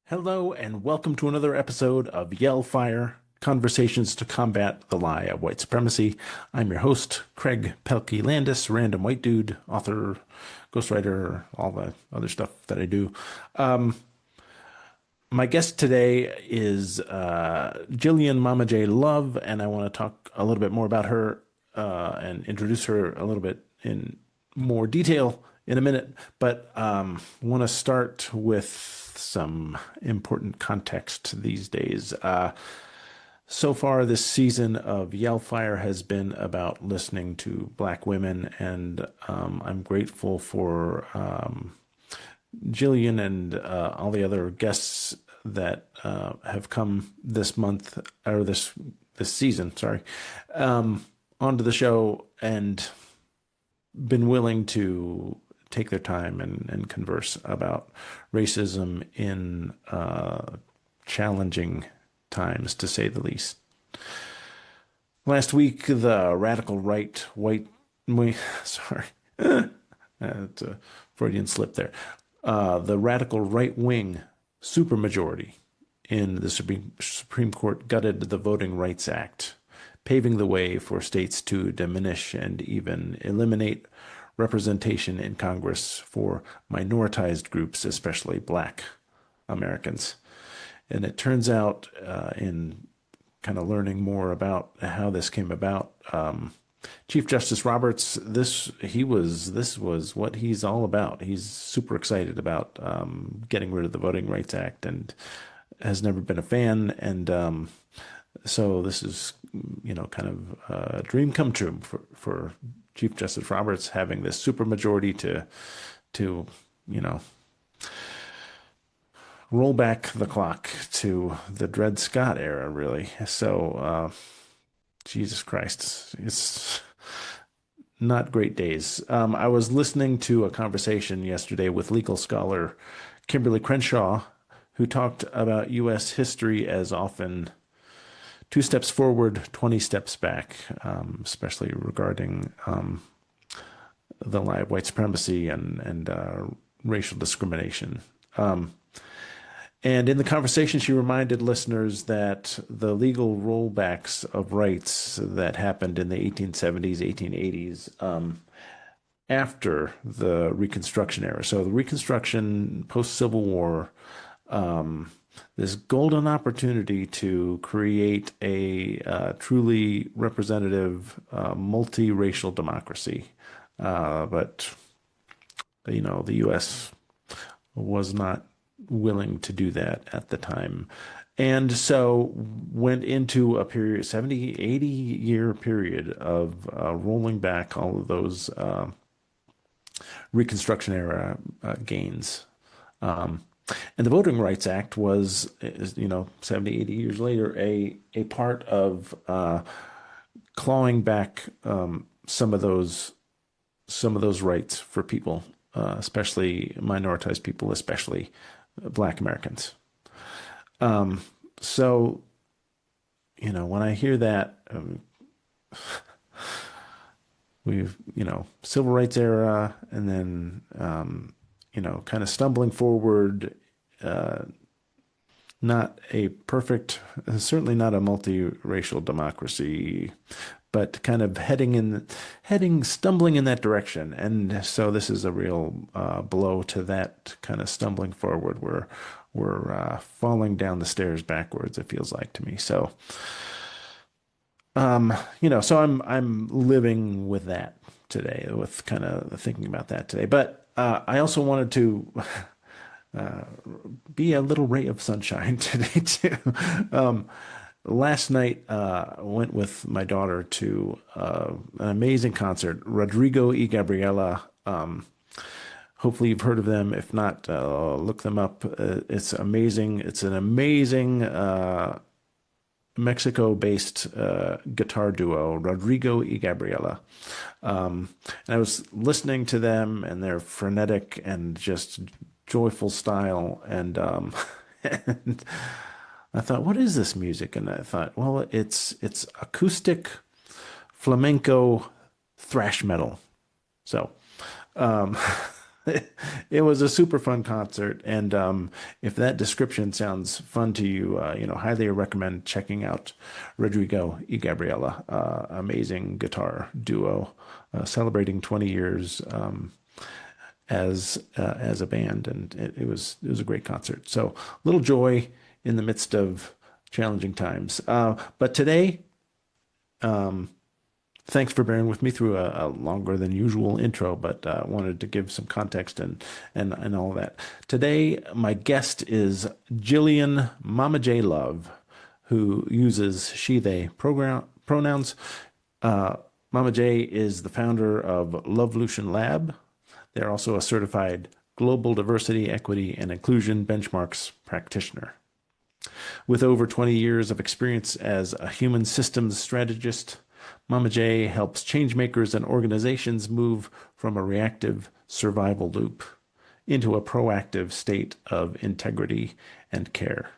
Hello, and welcome to another episode of Yell Fire Conversations to Combat the Lie of White Supremacy. I'm your host, Craig Pelkey Landis, random white dude, author, ghostwriter, all the other stuff that I do. Um, my guest today is Jillian Mama J. Love, and I want to talk a little bit more about her and introduce her a little bit in more detail in a minute. But want to start with some important context these days. So far, this season of Yellfire has been about listening to Black women, and I'm grateful for Jillian and all the other guests that have come this month or this season, sorry, onto the show and been willing to take their time and converse about racism in challenging times, to say the least. Last week, the radical right, sorry, it's a Freudian slip there. The radical right-wing supermajority in the Supreme Court gutted the Voting Rights Act, paving the way for states to diminish and even eliminate representation in Congress for minoritized groups, especially Black Americans. And it turns out, in kind of learning more about how this came about, Chief Justice Roberts, this was what he's all about. He's super excited about getting rid of the Voting Rights Act and has never been a fan. And so this is, kind of a dream come true for Chief Justice Roberts, having this supermajority to roll back the clock to the Dred Scott era, really. So, Jesus Christ, it's not great days. I was listening to a conversation yesterday with legal scholar Kimberly Crenshaw, who talked about U.S. history as often 2 steps forward, 20 steps back, especially regarding the lie of white supremacy and racial discrimination. And in the conversation, she reminded listeners that the legal rollbacks of rights that happened in the 1870s, 1880s, after the Reconstruction era. So the Reconstruction, post-Civil War, this golden opportunity to create a truly representative, multiracial democracy. But, the U.S. was not willing to do that at the time. And so went into a period, 70, 80-year period of rolling back all of those Reconstruction era gains. And the Voting Rights Act was, 70, 80 years later, a part of clawing back some of those rights for people, especially minoritized people, especially Black Americans. So, when I hear that, we've, civil rights era, and then, kind of stumbling forward, not a perfect, certainly not a multiracial democracy, but kind of stumbling in that direction. And so this is a real blow to that kind of stumbling forward. We're falling down the stairs backwards, it feels like to me. So, so I'm living with that today, with kind of thinking about that today. But I also wanted to be a little ray of sunshine today too. Last night, went with my daughter to an amazing concert, Rodrigo y Gabriela. Hopefully you've heard of them. If not, look them up. It's amazing. It's an amazing Mexico-based guitar duo, Rodrigo y Gabriela. And I was listening to them and their frenetic and just joyful style. And, and I thought, what is this music? And I thought, well, it's acoustic flamenco thrash metal. So, It was a super fun concert, and if that description sounds fun to you, highly recommend checking out Rodrigo y Gabriela, amazing guitar duo, celebrating 20 years as a band, and it was a great concert. So little joy in the midst of challenging times. But today, um, thanks for bearing with me through a longer than usual intro, but wanted to give some context and all of that. Today, my guest is Jillian Mama J Love, who uses she/they pronouns. Uh, Mama J is the founder of Lovelution Lab. They're also a certified global diversity, equity, and inclusion benchmarks practitioner. With over 20 years of experience as a human systems strategist, Mama J helps changemakers and organizations move from a reactive survival loop into a proactive state of integrity and care.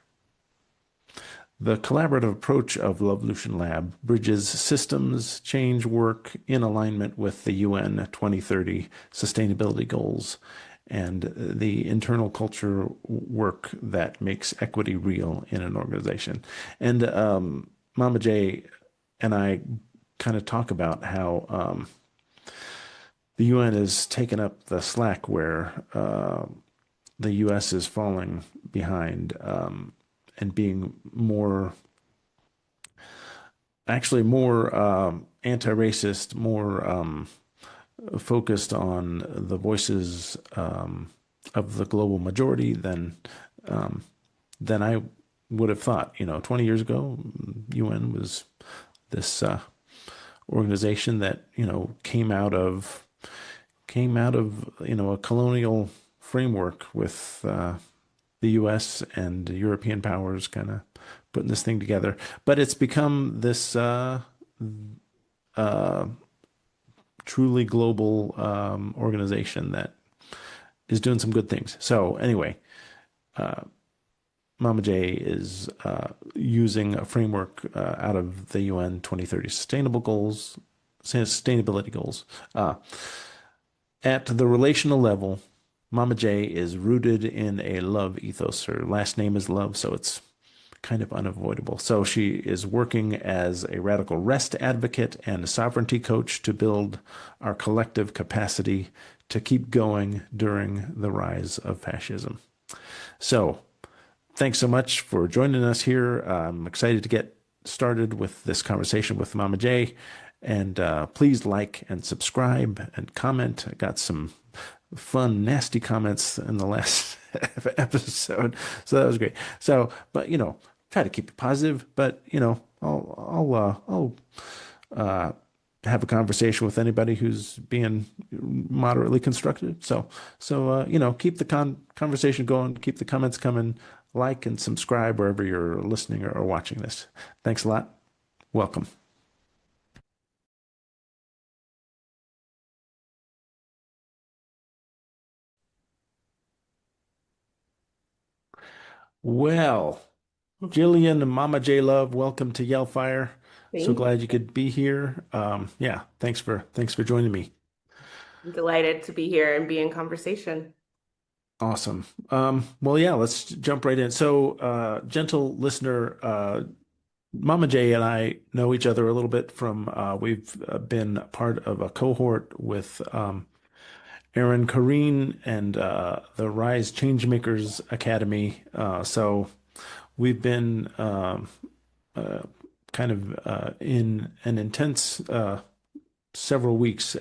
The collaborative approach of Lovelution Lab bridges systems change work in alignment with the UN 2030 sustainability goals and the internal culture work that makes equity real in an organization. And Mama J and I kind of talk about how the UN has taken up the slack where the US is falling behind and being actually more anti-racist, more focused on the voices of the global majority than I would have thought. 20 years ago, UN was this organization that came out of a colonial framework with the U.S. and European powers kind of putting this thing together. But it's become this uh, truly global organization that is doing some good things. So anyway, uh, Mama J is using a framework out of the UN 2030 sustainability goals. Uh, at the relational level, Mama J is rooted in a love ethos. Her last name is Love, so it's kind of unavoidable. So she is working as a radical rest advocate and a sovereignty coach to build our collective capacity to keep going during the rise of fascism. So, thanks so much for joining us here. I'm excited to get started with this conversation with Mama J. And please like and subscribe and comment. I got some fun, nasty comments in the last episode, so that was great. So, but try to keep it positive. But I'll have a conversation with anybody who's being moderately constructive. So keep the conversation going, keep the comments coming, like and subscribe wherever you're listening or watching this. Thanks a lot. Welcome. Well, Jillian and Mama J Love, welcome to Yellfire. So Thank glad you could be here. Yeah, thanks for joining me. I'm delighted to be here and be in conversation. Awesome. Well, yeah, let's jump right in. So, gentle listener, Mama J and I know each other a little bit from we've been part of a cohort with Aaron Kareen and the Rise Changemakers Academy. So we've been uh, kind of in an intense several weeks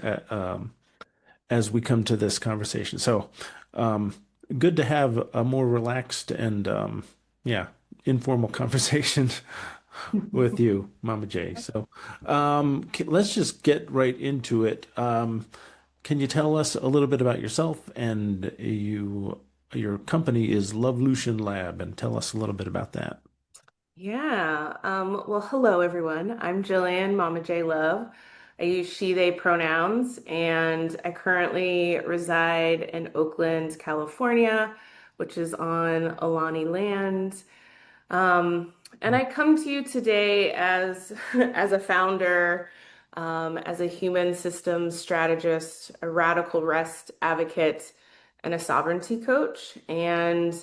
as we come to this conversation. So um, good to have a more relaxed and yeah, informal conversation with you, Mama J. So let's just get right into it. Can you tell us a little bit about yourself and your company is Lovelution Lab, and tell us a little bit about that. Yeah. Well, hello, everyone. I'm Jillian, Mama J Love. I use she, they pronouns, and I currently reside in Oakland, California, which is on Alani land. Um, and I come to you today as as a founder, as a human systems strategist, a radical rest advocate, and a sovereignty coach. And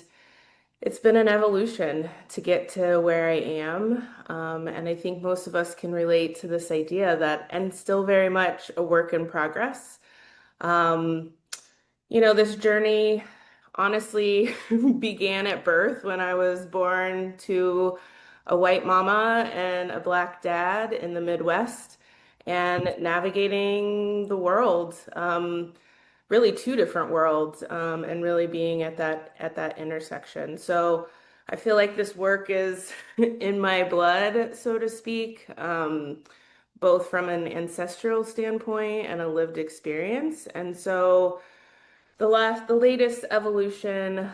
it's been an evolution to get to where I am. And I think most of us can relate to this idea that, and still very much a work in progress. Um, this journey honestly began at birth when I was born to a white mama and a black dad in the Midwest and navigating the world. Really two different worlds, and really being at that intersection. So I feel like this work is in my blood, so to speak, both from an ancestral standpoint and a lived experience. And so the latest evolution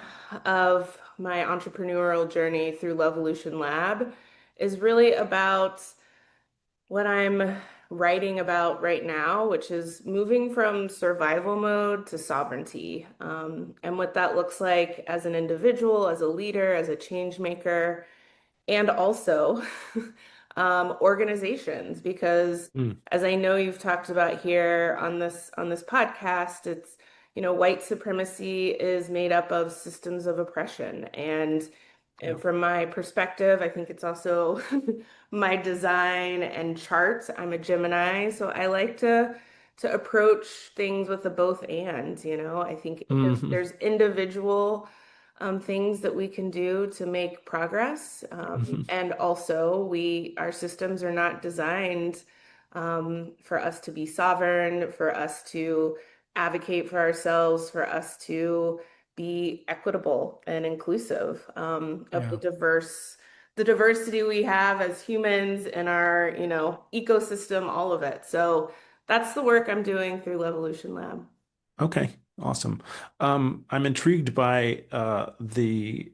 of my entrepreneurial journey through Lovelution Lab is really about what I'm writing about right now, which is moving from survival mode to sovereignty, and what that looks like as an individual, as a leader, as a change maker, and also organizations, because Mm. as I know you've talked about here on this podcast, it's white supremacy is made up of systems of oppression, and Yeah. from my perspective, I think it's also my design and charts. I'm a Gemini, so I like to approach things with a both and, I think Hmm. there's individual things that we can do to make progress. Hmm. And also our systems are not designed for us to be sovereign, for us to advocate for ourselves, for us to be equitable and inclusive of Yeah. the diversity we have as humans in our, ecosystem, all of it. So that's the work I'm doing through Lovelution Lab. Okay. Awesome. I'm intrigued by the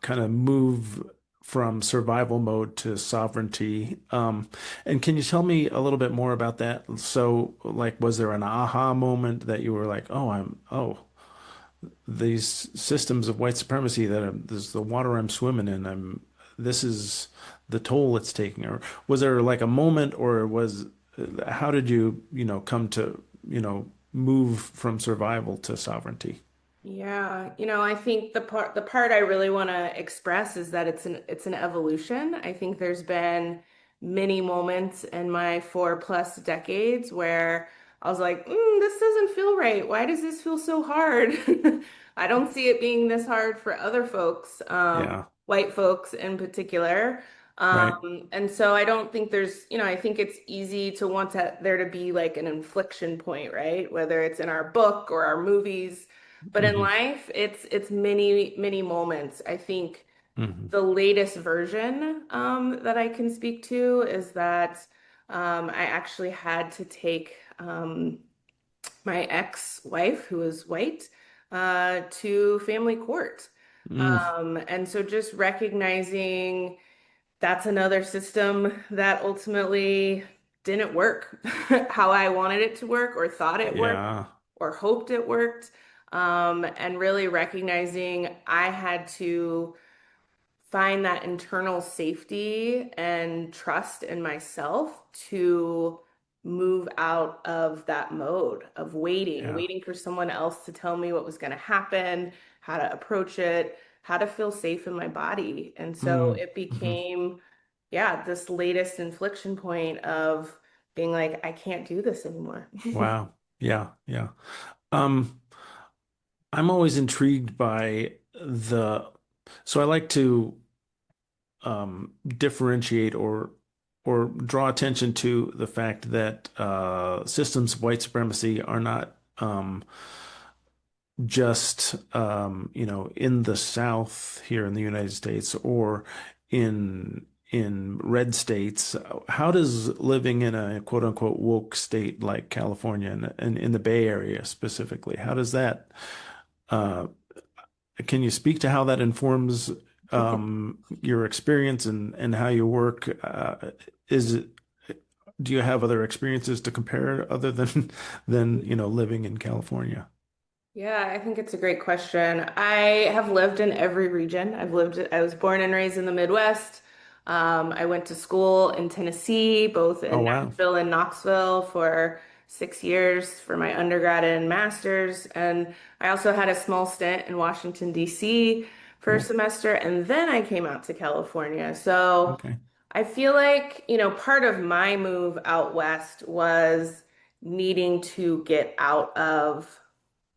kind of move from survival mode to sovereignty. And can you tell me a little bit more about that? So, like, was there an aha moment that you were like, "Oh, these systems of white supremacy this is the water I'm swimming in. This is the toll it's taking." Or was there like a moment, or how did come to, move from survival to sovereignty? Yeah, I think the part I really want to express is that it's an evolution. I think there's been many moments in my 4+ decades where I was like, this doesn't feel right. Why does this feel so hard? I don't see it being this hard for other folks, Yeah, white folks in particular. right. And so I don't think I think it's easy to want there to be like an inflection point, right? Whether it's in our book or our movies. But in Hmm. life, it's many, many moments. I think Hmm. the latest version that I can speak to is that I actually had to take my ex-wife, who is white, to family court. Mm. And so just recognizing that's another system that ultimately didn't work how I wanted it to work or thought it worked Yeah. or hoped it worked. And really recognizing I had to find that internal safety and trust in myself to move out of that mode of Yeah. waiting for someone else to tell me what was going to happen, how to approach it, how to feel safe in my body. And so Mm. it Hmm. became, yeah, this latest inflection point of being like, I can't do this anymore. Wow. Yeah. Yeah. Um, I'm always intrigued by so I like to differentiate or draw attention to the fact that systems of white supremacy are not just in the South here in the United States or in red states. How does living in a quote unquote woke state like California and in the Bay Area specifically, how does that uh, can you speak to how that informs your experience and how you work? Is it, do you have other experiences to compare other than living in California? Yeah, I think it's a great question. I have lived in every region. I was born and raised in the Midwest. I went to school in Tennessee, both Oh, in wow. Nashville and Knoxville for 6 years for my undergrad and master's. And I also had a small stint in Washington, D.C. for a Cool. semester. And then I came out to California. So Okay. I feel like, part of my move out west was needing to get out of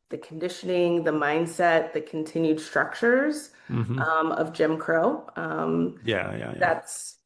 the conditioning, the mindset, the continued structures Hmm. of Jim Crow. Yeah, yeah, yeah. That's,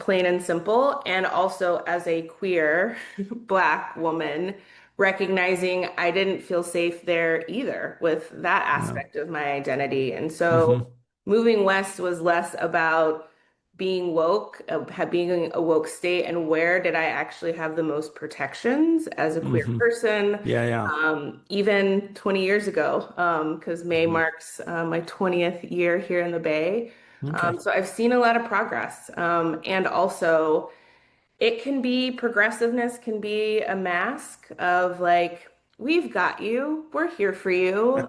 plain and simple. And also as a queer Black woman, recognizing I didn't feel safe there either with that Yeah. aspect of my identity. And so Hmm. moving west was less about being woke, being a woke state, and where did I actually have the most protections as a queer Hmm. person, Yeah, yeah. even 20 years ago, because May Hmm. marks my 20th year here in the Bay. Okay. So I've seen a lot of progress. And also, it can be progressiveness, can be a mask of like, we've got you, we're here for you.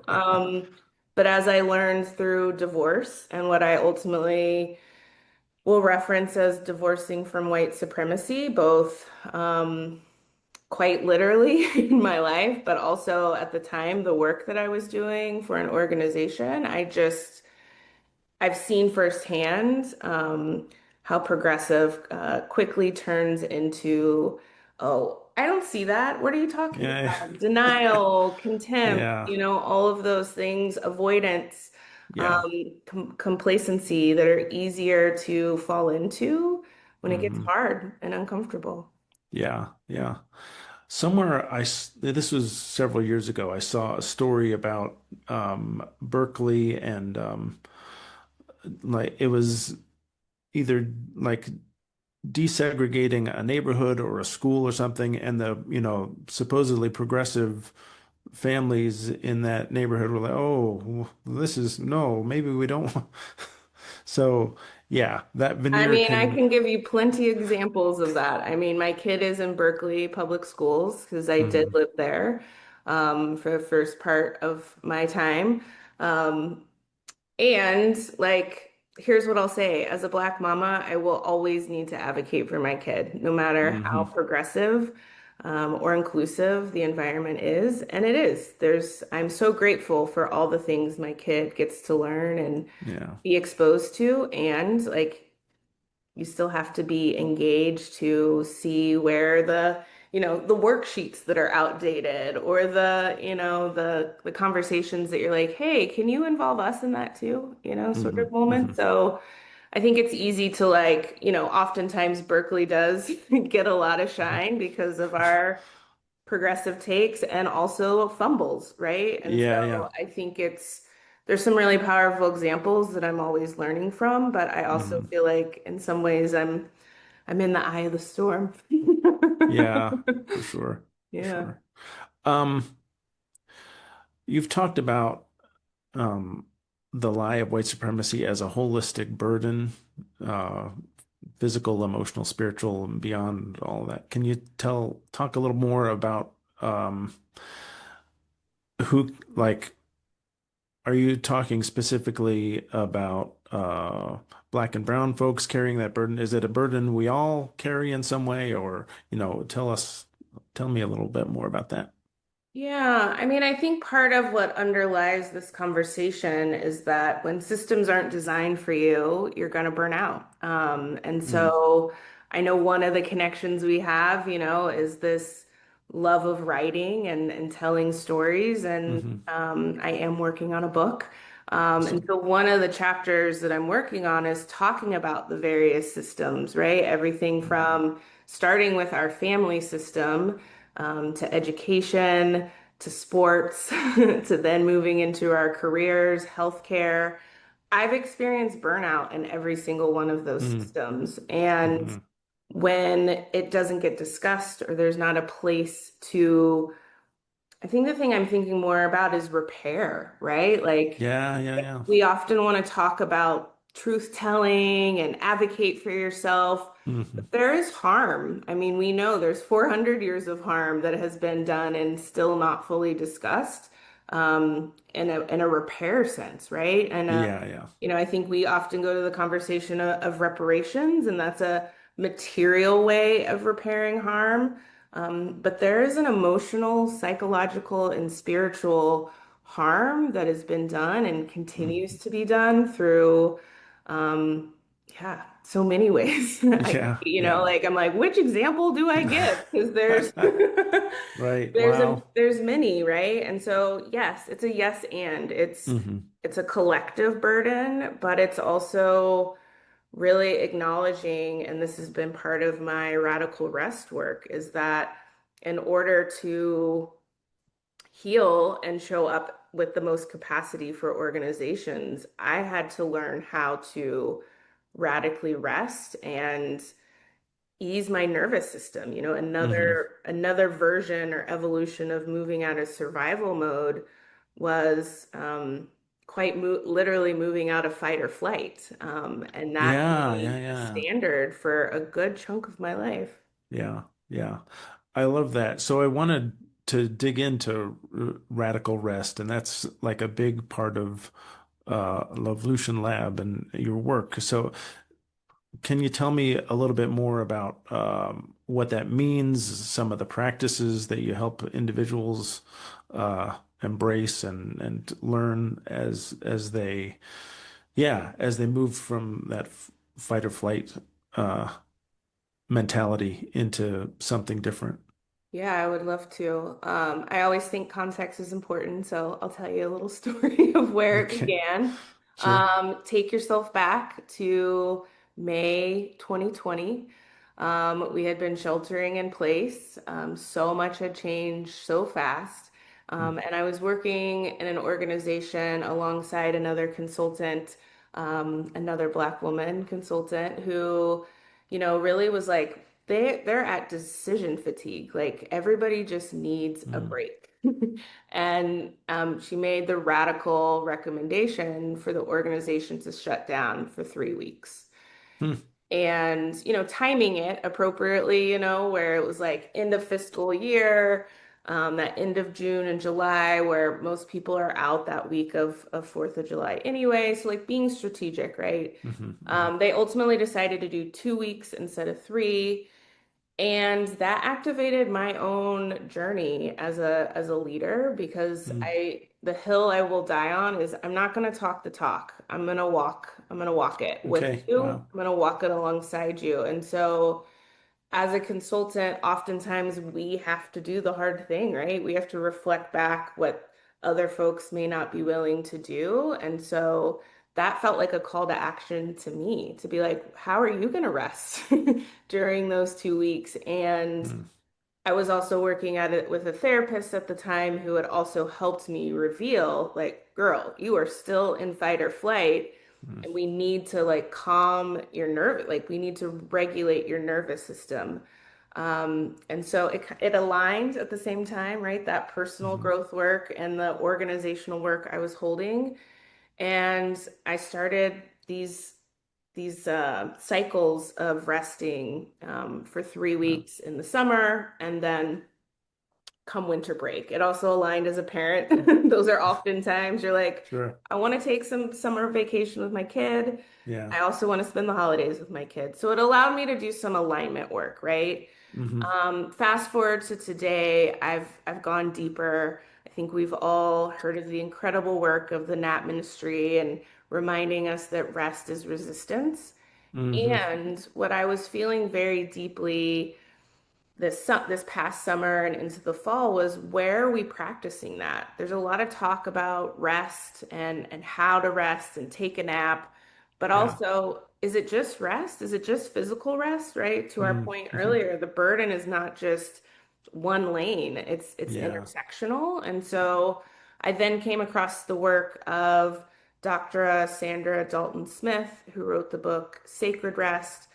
But as I learned through divorce and what I ultimately will reference as divorcing from white supremacy, both quite literally in my life, but also at the time, the work that I was doing for an organization, I've seen firsthand how progressive quickly turns into, oh, I don't see that. What are you talking Yeah, about? Denial, contempt, yeah, all of those things, avoidance, yeah. complacency that are easier to fall into when it gets Hmm. hard and uncomfortable. Yeah, yeah. Somewhere this was several years ago, I saw a story about Berkeley and like it was either like desegregating a neighborhood or a school or something, and the, supposedly progressive families in that neighborhood were like, oh, this is no, maybe we don't. So, yeah, that I veneer mean, I can. can give you plenty examples of that. I mean, my kid is in Berkeley public schools because I did Mhm, live there for the first part of my time. Um, and like, here's what I'll say. As a Black mama, I will always need to advocate for my kid, no matter how mhm, progressive or inclusive the environment is. And it is. I'm so grateful for all the things my kid gets to learn and yeah. be exposed to. And like, you still have to be engaged to see where the worksheets that are outdated or the conversations that you're like, hey, can you involve us in that too? Sort of Mhm, moment. mhm. So I think it's easy to like, oftentimes Berkeley does get a lot of shine because of our progressive takes and also fumbles, right? And Yeah, so yeah. I think there's some really powerful examples that I'm always learning from, but I also Mhm. feel like in some ways I'm in the eye of the storm. Yeah, for sure. For Yeah. sure. Um, you've talked about um, the lie of white supremacy as a holistic burden, uh, physical, emotional, spiritual, and beyond all of that. Can you talk a little more about who, like, are you talking specifically about black and brown folks carrying that burden? Is it a burden we all carry in some way, or, tell me a little bit more about that. Yeah, I mean, I think part of what underlies this conversation is that when systems aren't designed for you, you're going to burn out. And Mm, so I know one of the connections we have, is this love of writing and telling stories. And hmm. I am working on a book. And Awesome. so one of the chapters that I'm working on is talking about the various systems, right? Everything Hmm. from starting with our family system to education, to sports, to then moving into our careers, healthcare. I've experienced burnout in every single one of those Mm, systems. And hmm. when it doesn't get discussed or there's not a place to, I think the thing I'm thinking more about is repair, right? Like, Yeah, yeah, yeah. we often want to talk about truth telling and advocate for yourself, Hmm. but there is harm. I mean, we know there's 400 years of harm that has been done and still not fully discussed in a repair sense, right? And Yeah, yeah. I think we often go to the conversation of reparations, and that's a material way of repairing harm. But there is an emotional, psychological, and spiritual harm that has been done and Mm. continues to be done through, um, yeah, so many ways. Yeah, yeah. Like I'm like, which example do I give? Because there's Right. Wow. there's many, right? And so yes, it's a yes and Hmm. it's a collective burden, but it's also really acknowledging, and this has been part of my radical rest work, is that in order to heal and show up with the most capacity for organizations, I had to learn how to radically rest and ease my nervous system. Hmm. Another version or evolution of moving out of survival mode was quite mo literally moving out of fight or flight. And that Yeah, yeah, became a yeah. standard for a good chunk of my life. Yeah, yeah. I love that. So I wanted to dig into radical rest, and that's like a big part of Lovelution Lab and your work. So can you tell me a little bit more about what that means, some of the practices that you help individuals embrace and learn as they move from that fight or flight uh, mentality into something different? Yeah, I would love to. I always think context is important, so I'll tell you a little story of where it Okay, began. sure. Take yourself back to May 2020. We had been sheltering in place. So much had changed so fast. Mm, And I was working in an organization alongside another consultant, another Black woman consultant who really was like they're at decision fatigue. Like everybody just needs a mm, break. And she made the radical recommendation for the organization to shut down for 3 weeks. mm, And, timing it appropriately, where it was like end of fiscal year, that end of June and July, where most people are out that week of 4th of July anyway. So like being strategic, right? mhm, mhm, They ultimately decided to do 2 weeks instead of three. And that activated my own journey as a leader because mm. the hill I will die on is I'm not going to talk the talk. I'm going to walk it with Okay, you. wow. I'm going to walk it alongside you. And so as a consultant, oftentimes we have to do the hard thing, right? We have to reflect back what other folks may not be willing to do. And so that felt like a call to action to me to be like, how are you going to rest during those 2 weeks? And Mm, I was also working at it with a therapist at the time who had also helped me reveal, like, girl, you are still in fight or flight, mm, and we need to like calm your nerve, like we need to regulate your nervous system. And so it aligned at the same time, right? That personal mhm. growth work and the organizational work I was holding. And I started these cycles of resting for three Yeah, weeks in the summer and then come winter break. It also aligned as a parent. Those are often times you're like, sure. I want to take some summer vacation with my kid. Yeah. I also want to spend the holidays with my kid. So it allowed me to do some alignment work, right? Hmm. Fast forward to today, I've gone deeper. I think we've all heard of the incredible work of the Nat Ministry and reminding us that rest is resistance. Hmm. And what I was feeling very deeply this past summer and into the fall was where are we practicing that? There's a lot of talk about rest and how to rest and take a nap, but Yeah. also is it just rest? Is it just physical rest, right? To our point Mm-hmm. earlier, the burden is not just one lane. It's Yeah. intersectional. And so I then came across the work of Dr. Sandra Dalton Smith, who wrote the book Sacred Rest.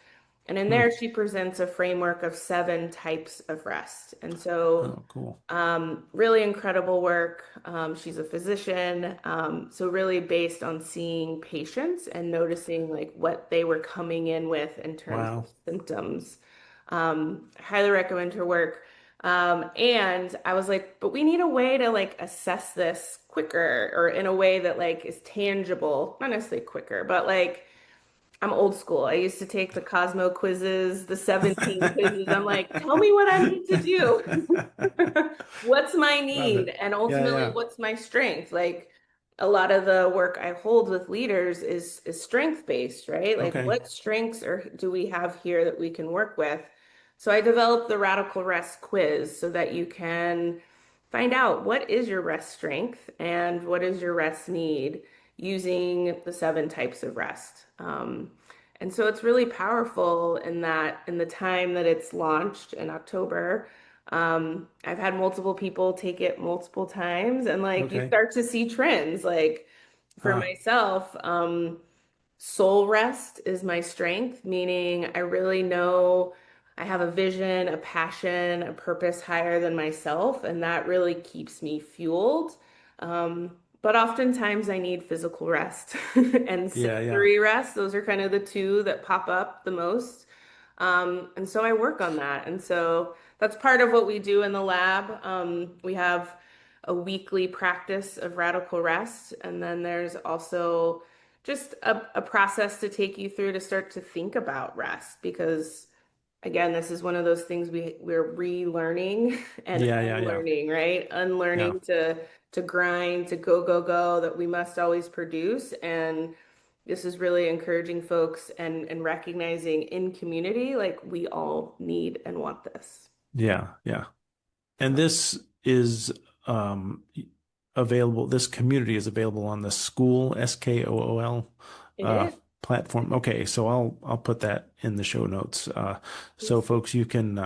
And in there, Hmm. she presents a framework of 7 types of rest. And so, Oh, cool. really incredible work. She's a physician. So, really based on seeing patients and noticing like what they were coming in with in terms of Wow. symptoms. I highly recommend her work. And I was like, but we need a way to like assess this quicker or in a way that like is tangible, not necessarily quicker, but like I'm old school. I used to take the Cosmo quizzes, the 17 quizzes. I'm like, tell me what I need to do. What's my Love need? it. And Yeah, ultimately, yeah. what's my strength? Like a lot of the work I hold with leaders is strength based, right? Like Okay. what strengths do we have here that we can work with? So I developed the Radical Rest quiz so that you can find out what is your rest strength and what is your rest need using the 7 types of rest. And so it's really powerful in that in the time that it's launched in October. I've had multiple people take it multiple times, and like you Okay. start to see trends. Like for Uh, myself, soul rest is my strength, meaning I really know I have a vision, a passion, a purpose higher than myself, and that really keeps me fueled. But oftentimes I need physical rest and yeah, yeah. sensory rest. Those are kind of the two that pop up the most. And so I work on that. And so that's part of what we do in the lab. We have a weekly practice of radical rest. And then there's also just a process to take you through to start to think about rest because again, this is one of those things we're relearning and Yeah, yeah, yeah. unlearning, right? Yeah. Unlearning to grind, to go, go, go, that we must always produce. And this is really encouraging folks and recognizing in community, like we all need and want this. Yeah, yeah. And So this is um available, this community is available on the school SKOOL it uh is. platform. Okay, so I'll put that in the show notes. So Please folks, you can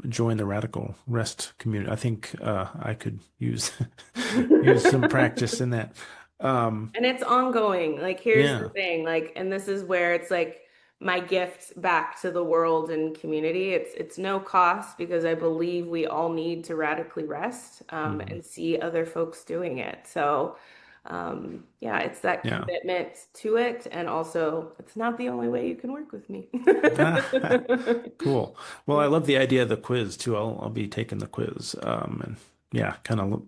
join the Radical Rest community. I think I could use use some do. practice in that. Um And it's ongoing. Like, here's the yeah. thing, like, and this is where it's like my gift back to the world and community. It's no cost because I believe we all need to radically rest Mhm. and see other folks doing it. So, yeah, it's that Yeah. commitment to it, and also it's not the only way you can work with me. Cool. Well, I Yeah. love the idea of the quiz too. I'll be taking the quiz, and yeah, kind of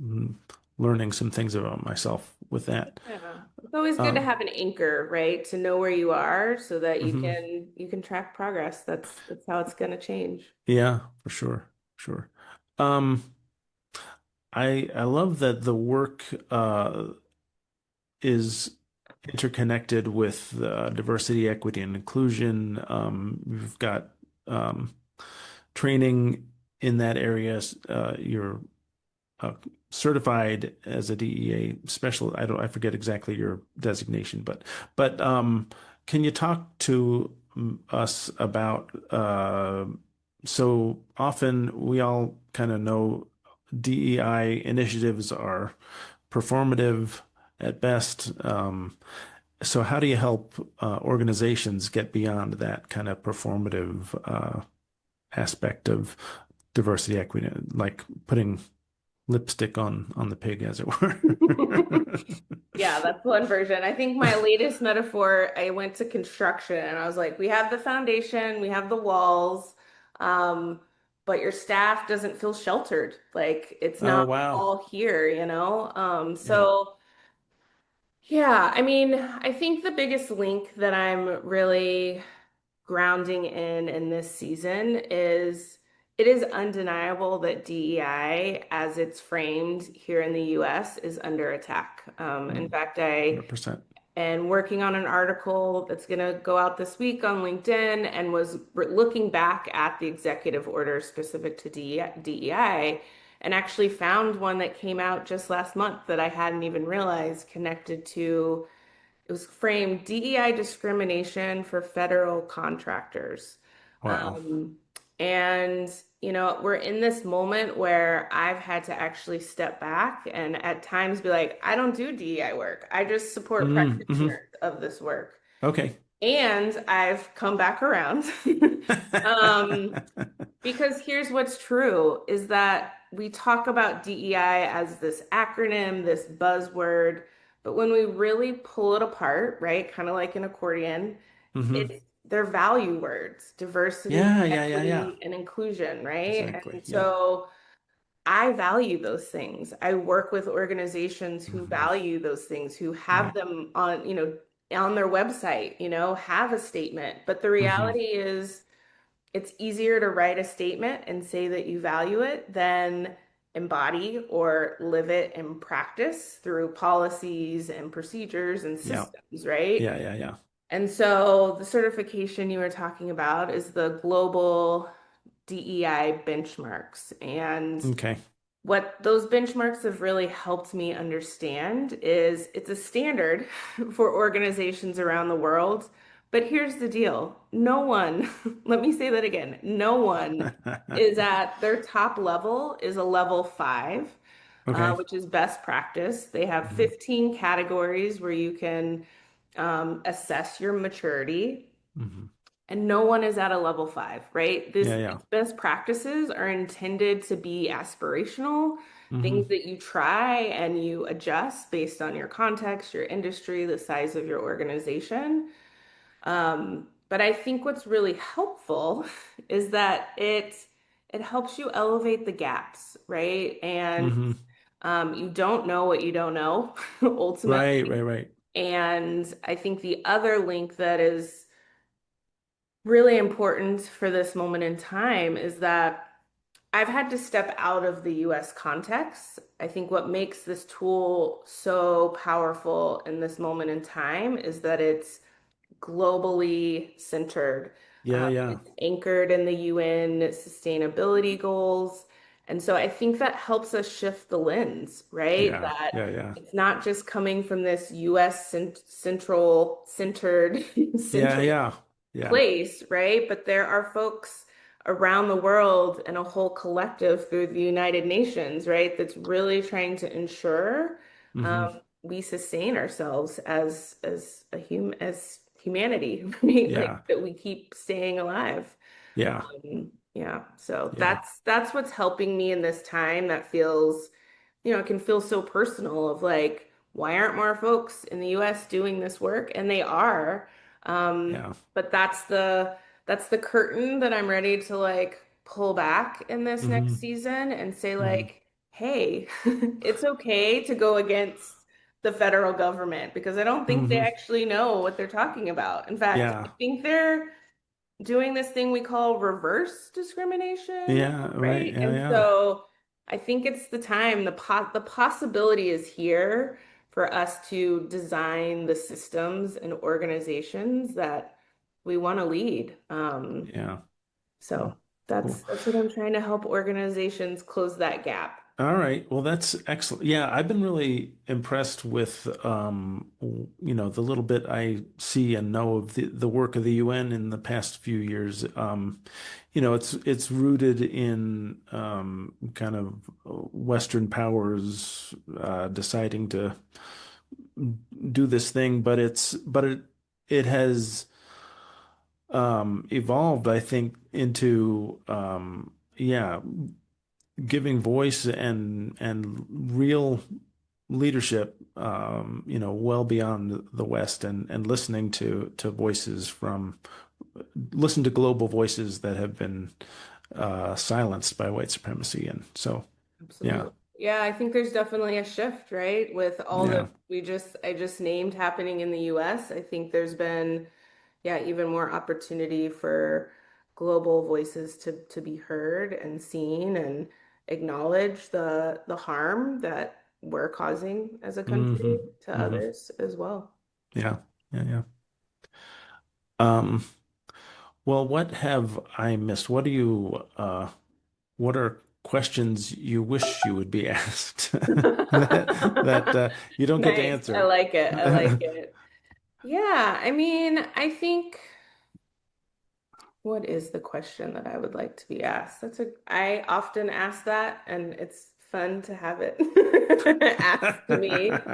learning some things about myself with that. Yeah. It's always good to Um, have an anchor, right? To know where you are so that mhm. you can track progress. That's how it's going to change. Yeah, for sure, sure. Um, I love that the work is interconnected with diversity, equity, and inclusion. You've got um, training in that area. You're uh, certified as a DEA specialist. I forget exactly your designation, but can you talk to us about so often we all kind of know DEI initiatives are performative at best. So how do you help organizations get beyond that kind of performative aspect of diversity, equity, like putting lipstick on the pig, as it were? Yeah, that's one version. I think my latest metaphor, I went to construction and I was like, we have the foundation, we have the walls, um, but your staff doesn't feel sheltered. Like it's Oh, not wow. all here, you know? Yeah. So yeah, I mean, I think the biggest link that I'm really grounding in this season is it is undeniable that DEI, as it's framed here in the US, is under attack. In fact, I 100%. am working on an article that's going to go out this week on LinkedIn and was looking back at the executive order specific to DEI and actually found one that came out just last month that I hadn't even realized connected to it was framed DEI discrimination for federal contractors. Wow. Um, and, we're in this moment where I've had to actually step back and at times be like, I don't do DEI work. I just support Mm-hmm. practitioners of this work. Okay. And I've come back around. Um, because here's what's true is that we talk about DEI as this acronym, this buzzword, but when we really pull it apart, right, kind of like an accordion, hmm it's their value words, diversity, Yeah, yeah, yeah, yeah. equity, and inclusion, right? Exactly. And Yeah. so I value those things. I work with organizations who hmm value those things, who Yeah. have them on, on their website, have a statement. But the Hmm. reality is, it's easier to write a statement and say that you value it than embody or live it in practice through policies and procedures and Yeah. systems, right? Yeah. Yeah. Yeah. And so the certification you were talking about is the global DEI benchmarks. And Okay. what those benchmarks have really helped me understand is it's a standard for organizations around the world. But here's the deal. No one, let me say that again, no one is at their top level is a level 5, Okay. which is best practice. They have Hmm. 15 categories where you can assess your maturity, Hmm. and no one is at a level 5, right? Yeah. These Yeah. best practices are intended to be aspirational, Hmm. things that you try and you adjust based on your context, your industry, the size of your organization. But I think what's really helpful is that it helps you elevate the gaps, right? And Hmm. you don't know what you don't know, Right. Right. ultimately. Right. And I think the other link that is really important for this moment in time is that I've had to step out of the US context. I think what makes this tool so powerful in this moment in time is that it's globally centered. Yeah. Yeah. It's anchored in the UN sustainability goals. And so I think that helps us shift the lens, right? Yeah. That Yeah. Yeah. it's not just coming from this US central centered Yeah. centric Yeah. Yeah. place, right? But there are folks around the world and a whole collective through the United Nations, right? That's really trying to ensure Hmm. we sustain ourselves as humanity, right? Like Yeah. that we keep staying alive. Yeah. Yeah. So Yeah. that's what's helping me in this time that feels, it can feel so personal of like, why aren't more folks in the US doing this work? And they are. Yeah. But that's the curtain that I'm ready to like pull back in this next Hmm. season and say Hmm. like, hey, it's okay to go against the federal government because I don't think they Hmm. actually know what they're talking about. In fact, I Yeah. think they're doing this thing we call reverse discrimination, Yeah. Right. right? Yeah. And Yeah. so I think it's the time, the possibility is here for us to design the systems and organizations that we want to lead. Yeah. So Cool. Cool. that's what I'm trying to help organizations close that gap. All right. Well, that's excellent. Yeah, I've been really impressed with, the little bit I see and know of the work of the UN in the past few years. It's rooted in kind of Western powers deciding to do this thing, but it has evolved, I think, into yeah, giving voice and real leadership, well beyond the West, and listening to voices listen to global voices that have been silenced by white supremacy. And so, yeah, Absolutely. Yeah, I think there's definitely a shift, right? With all yeah, that I just named happening in the US, I think there's been, yeah, even more opportunity for global voices to be heard and seen and acknowledge the harm that we're causing as a hmm country to hmm others as well. yeah, yeah, yeah. Um, well, what have I missed? What are questions you wish you would be asked that you don't get to Nice. I answer? like it. I like it. Yeah, I mean, I think what is the question that I would like to be asked? I often ask that, and it's fun to have it asked to me.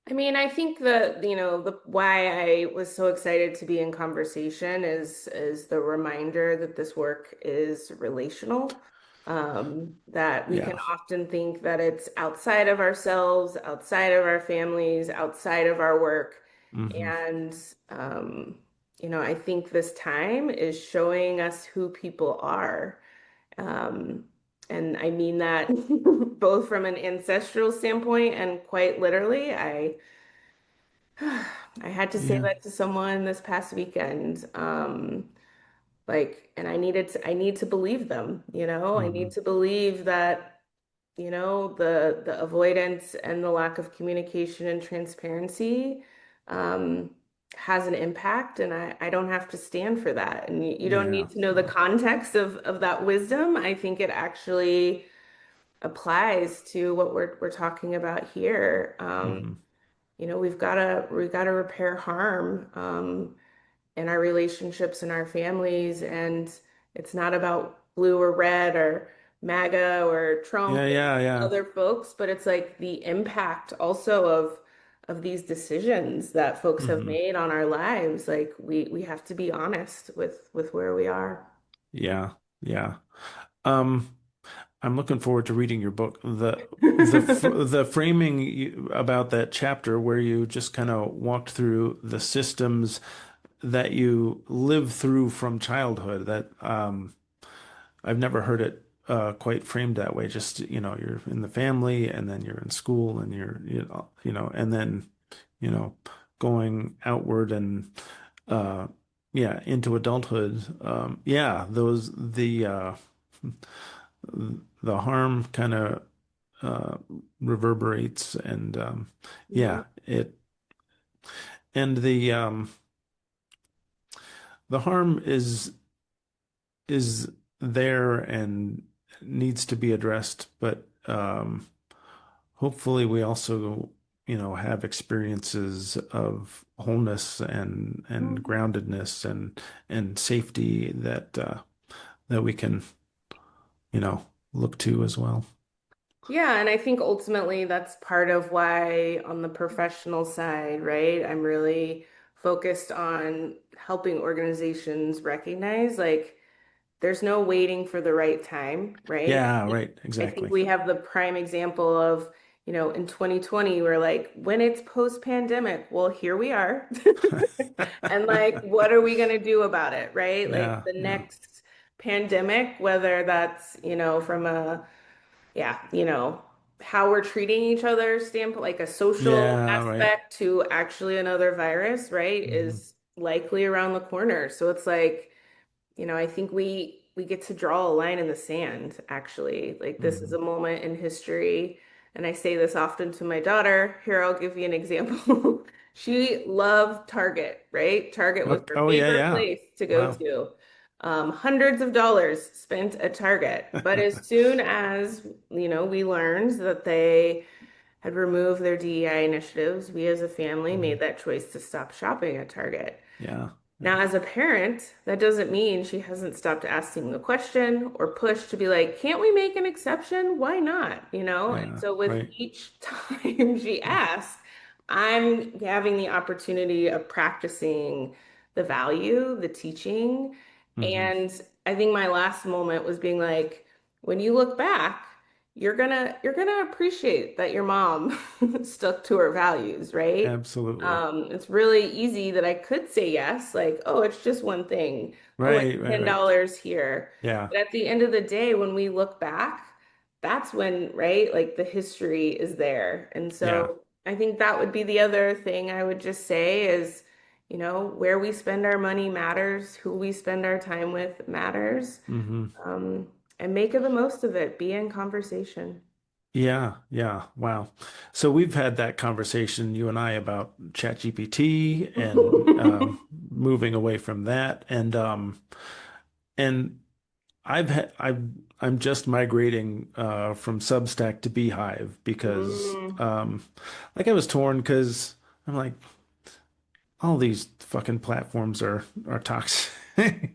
I mean, I think the why I was so excited to be in conversation is the reminder that this work is relational. That we can Yeah. often think that it's outside of ourselves, outside of our families, outside of our work. Hmm. And I think this time is showing us who people are. Um, And I mean that both from an ancestral standpoint and quite literally. I had to say Yeah. that to someone this past weekend. And I need to believe them, you know, I need Hmm. to believe that, the avoidance and the lack of communication and transparency um, has an impact, and I don't have to stand for that. And you don't Yeah. need to know the Yeah. context of that wisdom. I think it actually applies to what we're talking about here. Hmm. We've got to repair harm. In our relationships and our families. And it's not about blue or red or MAGA or Yeah. Trump Yeah. or Yeah. other folks, but it's like the impact also of these decisions that folks have Hmm. made on our lives. Like we have to be honest with where we are. Yeah. Yeah. Um, I'm looking forward to reading your book. The framing about that chapter where you just kind of walked through the systems that you live through from childhood. That I've never heard it quite framed that way. Just, you're in the family and then you're in school and and then, you know, going outward and uh, yeah, into adulthood. Yeah, the harm kind of uh, reverberates and Mhm. yeah, and the harm is there and needs to be addressed, but hopefully we also, have experiences of wholeness and groundedness and safety that we can, look to as well. Yeah, and I think ultimately that's part of why on the professional side, right, I'm really focused on helping organizations recognize like there's no waiting for the right time, right? Yeah, right, I think exactly. we have the prime example of, in 2020, we're like, when it's post-pandemic, well, here we are. And like, what are we going to do about it, right? Like Yeah, the yeah. next pandemic, whether that's, from a yeah, how we're treating each other standpoint, like a social Yeah, right. aspect to actually another virus, right, Hmm. is likely around the corner. So it's like, I think we get to draw a line in the sand, actually. Like this is Hmm. a moment in history, and I say this often to my daughter. Here, I'll give you an example. She loved Target, right? Target was Okay. her Oh, yeah, favorite yeah. place to go Wow. to. Hundreds of dollars spent at Target. But as soon as, we learned that they had removed their DEI initiatives, we as a family Mhm. made that choice to stop shopping at Target. Yeah, Now, yeah, as a parent, that doesn't mean she hasn't stopped asking the question or pushed to be like, can't we make an exception? Why not? And yeah, so with right. each time she asks, I'm having the opportunity of practicing the value, the teaching. Hmm. And I think my last moment was being like, when you look back, you're gonna appreciate that your mom stuck to her values, right? Absolutely. It's really easy that I could say yes, like, oh, it's just one thing. Oh, it's Right, right, right. $10 here. Yeah, But at the end of the day, when we look back, that's when, right, like the history is there. And yeah. so I think that would be the other thing I would just say is, where we spend our money matters, who we spend our time with matters. Hmm. Um, and make the most of it. Be in conversation. Yeah, yeah. Wow. So we've had that conversation, you and I, about ChatGPT and moving away from that. And I'm just migrating from Substack to Beehive because Mm, like I was torn because I'm like, all these fucking platforms are toxic.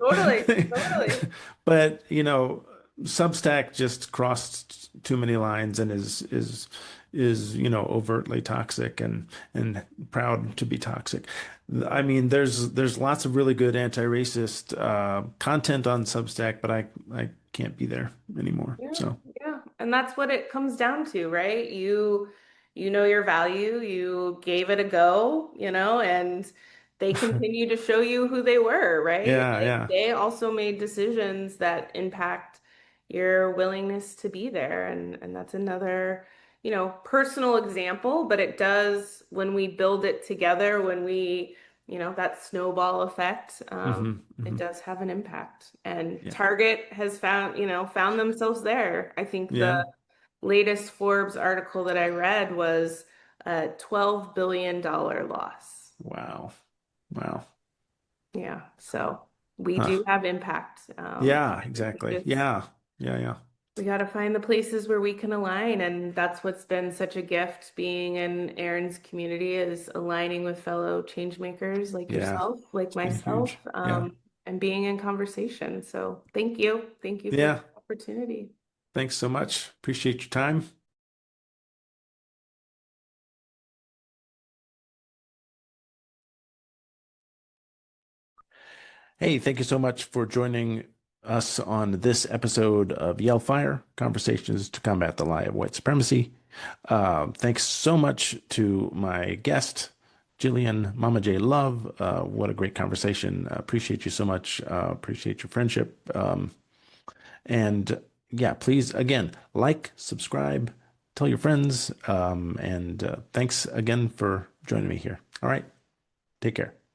totally, totally. But, Substack just crossed too many lines and is, overtly toxic and proud to be toxic. I mean, there's lots of really good anti-racist content on Substack, but I can't be there anymore. Yeah, So, yeah. And that's what it comes down to, right? You know your value, you gave it a go, and they continue to show you who they were, right? yeah, Like yeah. they also made decisions that impact, your willingness to be there. And that's another, personal example, but it does when we build it together, when we, that snowball effect, it Hmm. does have an impact. And Yeah. Target has found themselves there. I think the Yeah. latest Forbes article that I read was a $12 billion loss. Wow. Wow. Yeah, so we Huh. do have impact. Yeah, We exactly. just Yeah. Yeah. Yeah. we got to find the places where we can align, and that's what's been such a gift being in Aaron's community is aligning with fellow change makers like Yeah. yourself, like It's been myself, huge. Yeah. and being in conversation. So thank you for the Yeah. opportunity. Thanks so much. Appreciate your time. Hey, thank you so much for joining us on this episode of Yellfire Conversations to Combat the Lie of White Supremacy. Thanks so much to my guest, Jillian Mama J Love. What a great conversation. Appreciate you so much. Appreciate your friendship. And yeah, please, again, like, subscribe, tell your friends. And thanks again for joining me here. All right, take care.